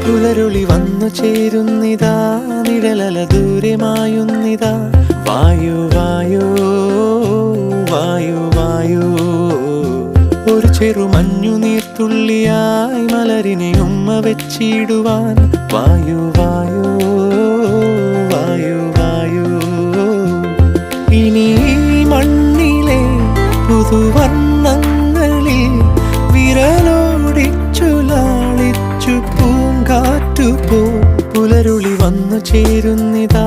പുലരുളി വന്നു ചേരുന്നിതാ, നിഴലല ദൂരെ മായുന്നിതാ. വായു വായു വായു വായു, ഒരു ചെറു മഞ്ഞു നീർത്തുള്ളിയായി മലരിനെ ഉമ്മ വെച്ചിടുവാൻ. വായു വായു വായു വായു, ഇനി മണ്ണിലെ പുതുവർണ്ണങ്ങളിൽ വിരലോടിച്ചു ലാളിച്ചു പൂങ്കാറ്റുപോ. പുലരുളി വന്നു ചേരുന്നിതാ,